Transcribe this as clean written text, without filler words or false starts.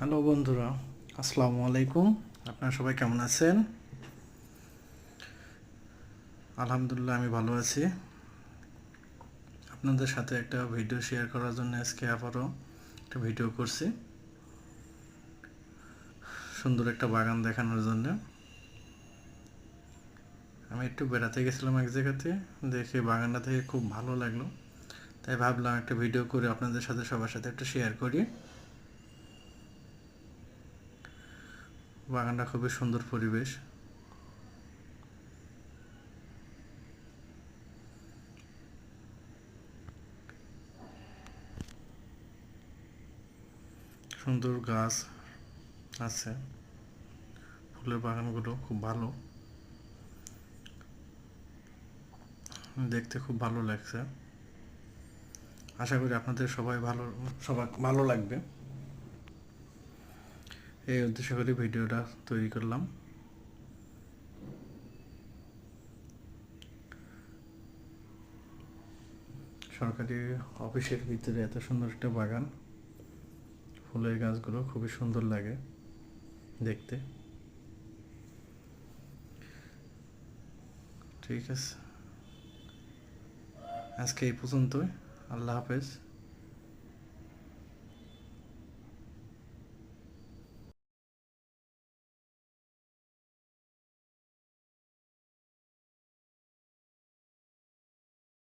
Hello বন্ধুরা, আসসালামু আলাইকুম। আপনারা সবাই কেমন আছেন? আলহামদুলিল্লাহ, আমি ভালো আছি। আপনাদের সাথে একটা ভিডিও শেয়ার করার জন্য আজকে আবারও একটা ভিডিও করছি, সুন্দর একটা বাগান দেখানোর জন্য। আমি একটু বেড়াতে গেছিলাম এক জায়গাতে, দেখে বাগানটা থেকে খুব ভালো লাগলো, তাই ভাবলাম একটা ভিডিও করে আপনাদের সাথে সবার সাথে একটু শেয়ার করি। বাগানটা খুবই সুন্দর পরিবেশ। সুন্দর গাছ আছে, ফুলের বাগানগুলো খুব ভালো, দেখতে খুব ভালো লাগছে। আশা করি আপনাদের সবার ভালো লাগবে। এই উদ্দেশ্য করে ভিডিওটা তৈরি করলাম। সরকারি অফিসের ভিতরে এত সুন্দর একটা বাগান, ফুলের গাছগুলো খুবই সুন্দর লাগে দেখতে। ঠিক আছে, আজকে এই পর্যন্তই। আল্লাহ হাফেজ।